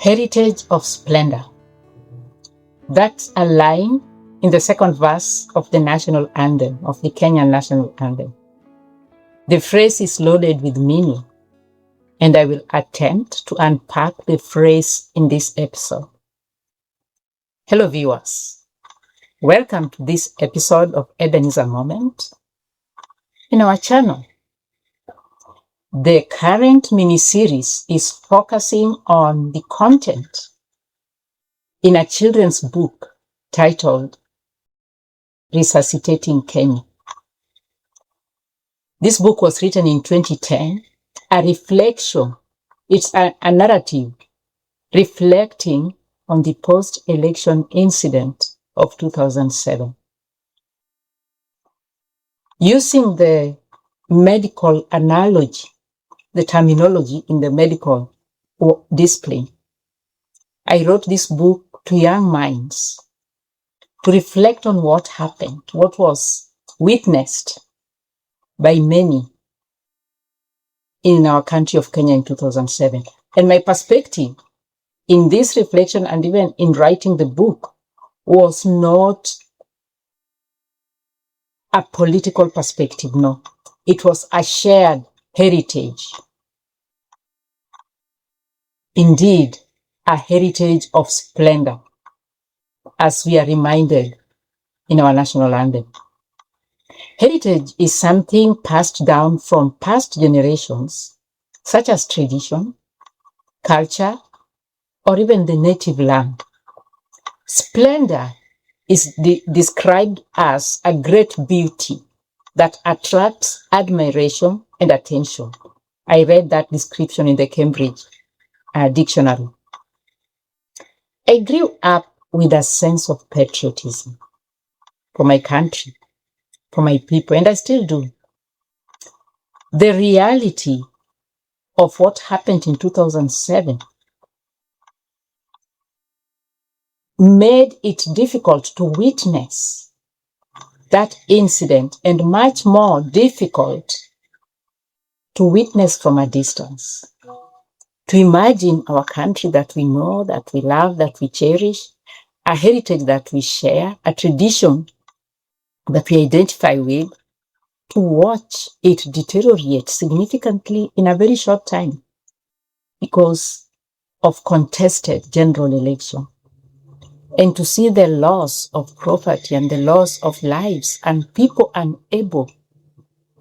heritage of splendor. That's a line in the second verse of the national anthem, of the Kenyan national anthem. The phrase is loaded with meaning, and I will attempt to unpack the phrase in this episode. Hello viewers, welcome to this episode of Ebenezer Moment in our channel. The current mini-series is focusing on the content in a children's book titled Resuscitating Kenya. This book was written in 2010, a reflection. It's a narrative reflecting on the post-election incident of 2007. Using the medical analogy, the terminology in the medical discipline, I wrote this book to young minds to reflect on what happened, what was witnessed by many in our country of Kenya in 2007. And my perspective in this reflection and even in writing the book was not a political perspective, no. It was a shared heritage. Indeed, a heritage of splendor, as we are reminded in our national anthem. Heritage is something passed down from past generations, such as tradition, culture, or even the native land. Splendor is described as a great beauty that attracts admiration and attention. I read that description in the Cambridge Dictionary. I grew up with a sense of patriotism for my country, for my people, and I still do. The reality of what happened in 2007 made it difficult to witness that incident, and much more difficult to witness from a distance. To imagine our country that we know, that we love, that we cherish, a heritage that we share, a tradition that we identify with, to watch it deteriorate significantly in a very short time because of contested general election. And to see the loss of property and the loss of lives and people unable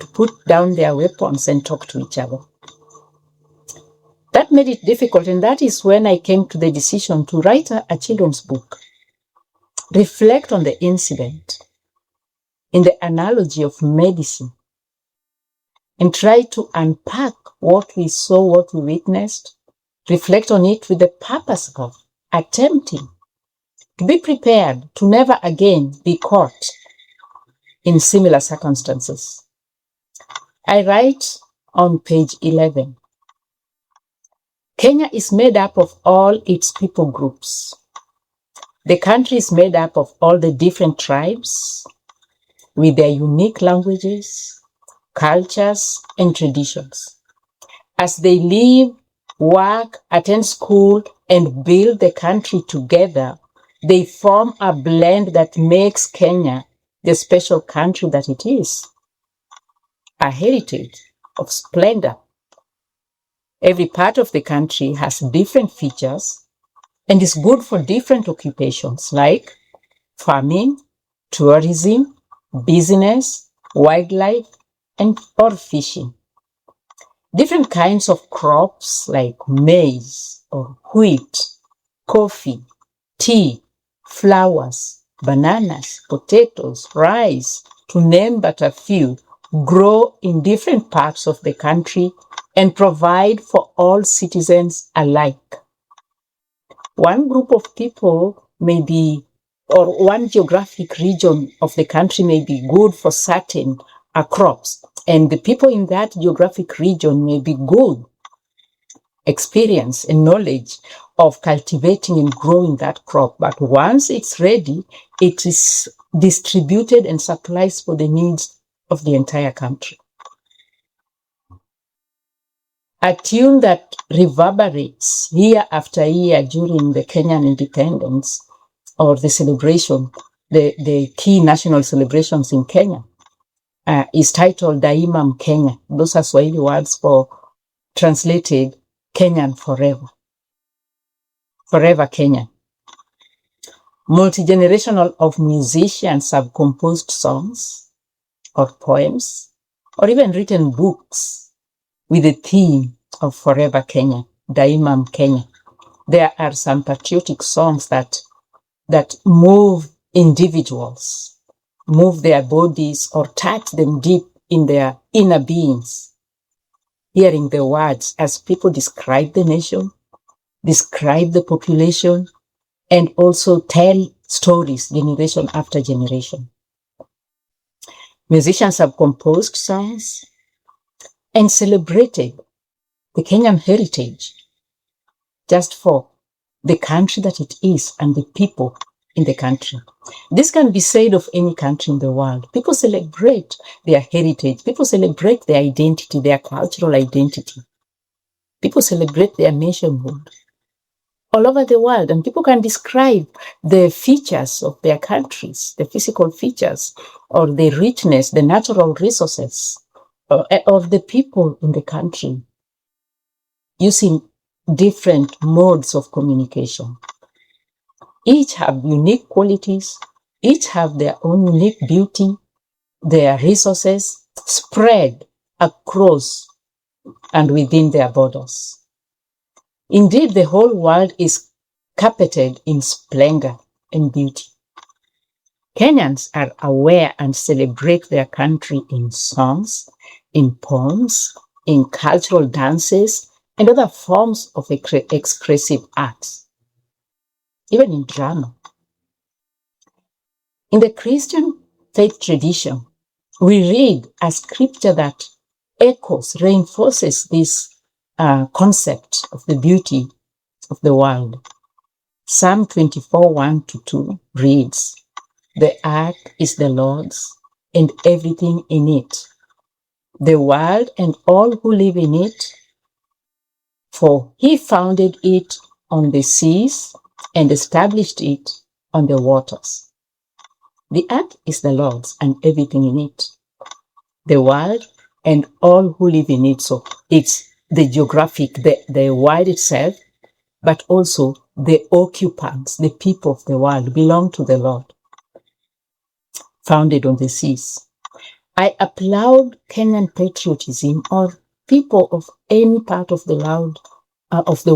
to put down their weapons and talk to each other. That made it difficult, and that is when I came to the decision to write a children's book, reflect on the incident in the analogy of medicine, and try to unpack what we saw, what we witnessed, reflect on it with the purpose of attempting to be prepared to never again be caught in similar circumstances. I write on page 11, Kenya is made up of all its people groups. The country is made up of all the different tribes with their unique languages, cultures, and traditions. As they live, work, attend school, and build the country together, they form a blend that makes Kenya the special country that it is. A heritage of splendor. Every part of the country has different features and is good for different occupations like farming, tourism, business, wildlife, or fishing. Different kinds of crops like maize or wheat, coffee, tea, flowers, bananas, potatoes, rice, to name but a few, grow in different parts of the country and provide for all citizens alike. One group of people may be, or one geographic region of the country may be good for certain crops, and the people in that geographic region may be good experience and knowledge of cultivating and growing that crop. But once it's ready, it is distributed and supplies for the needs of the entire country. A tune that reverberates year after year during the Kenyan independence or the celebration, the key national celebrations in Kenya, is titled Daima Mkenya. Those are Swahili words for translated Kenyan forever. Forever Kenyan. Multi-generational of musicians have composed songs or poems or even written books with the theme of Forever Kenya, Daima Mkenya. There are some patriotic songs that move individuals, move their bodies or touch them deep in their inner beings. Hearing the words as people describe the nation, describe the population, and also tell stories generation after generation. Musicians have composed songs and celebrated the Kenyan heritage just for the country that it is and the people in the country. This can be said of any country in the world. People celebrate their heritage. People celebrate their identity, their cultural identity. People celebrate their nationhood all over the world, and people can describe the features of their countries, the physical features, or the richness, the natural resources of the people in the country using different modes of communication. Each have unique qualities, each have their own unique beauty, their resources spread across and within their borders. Indeed, the whole world is carpeted in splendor and beauty. Kenyans are aware and celebrate their country in songs, in poems, in cultural dances, and other forms of expressive arts, even in drama. In the Christian faith tradition, we read a scripture that echoes, reinforces this concept of the beauty of the world. Psalm 24, 1-2 reads, "The earth is the Lord's and everything in it, the world and all who live in it, for he founded it on the seas and established it on the waters." The earth is the Lord's and everything in it, the world and all who live in it. So it's the geographic, the world itself, but also the occupants, the people of the world belong to the Lord, founded on the seas. I applaud Kenyan patriotism, or people of any part of the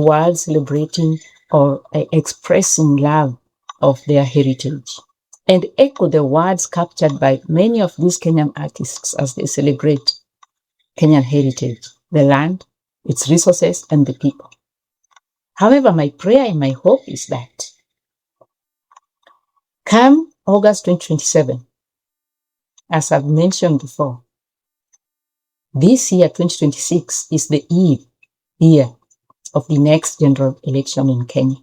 world celebrating or expressing love of their heritage, and echo the words captured by many of these Kenyan artists as they celebrate Kenyan heritage, the land, its resources, and the people. However, my prayer and my hope is that come August 2027, as I've mentioned before, this year, 2026, is the year of the next general election in Kenya.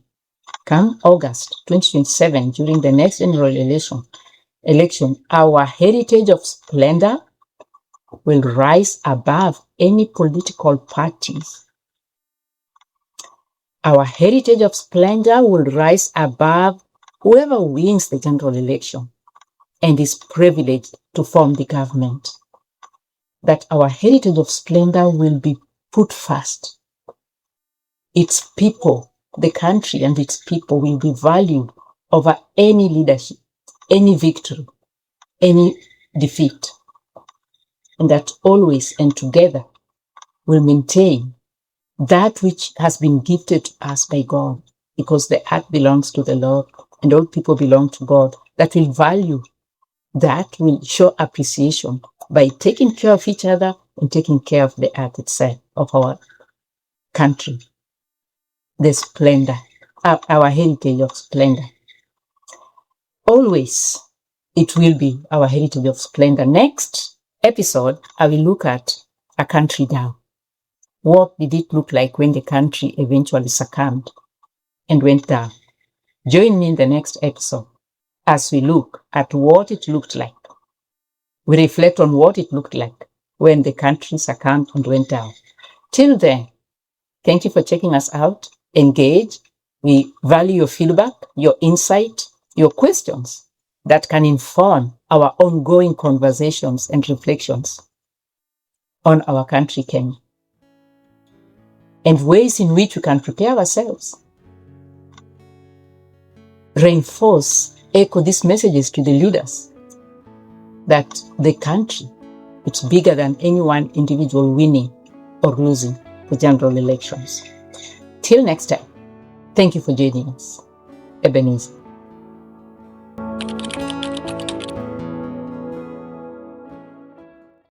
Come August 2027, during the next general election, our heritage of splendor will rise above any political parties. Our heritage of splendor will rise above whoever wins the general election and is privileged to form the government. That our heritage of splendor will be put first. Its people, the country and its people, will be valued over any leadership, any victory, any defeat. And that always and together will maintain that which has been gifted to us by God, because the earth belongs to the Lord and all people belong to God. That will value, that will show appreciation by taking care of each other and taking care of the earth itself, of our country, the splendor, our heritage of splendor. Always it will be our heritage of splendor. Next episode, I will look at a country down. What did it look like when the country eventually succumbed and went down? Join me in the next episode as we look at what it looked like. We reflect on what it looked like when the country succumbed and went down. Till then, Thank you for checking us out. Engage. We value your feedback, your insight, your questions that can inform our ongoing conversations and reflections on our country, Kenya, and ways in which we can prepare ourselves, reinforce, echo these messages to the leaders that the country, it's bigger than any one individual winning or losing the general elections. Till next time, thank you for joining us. Ebenezer.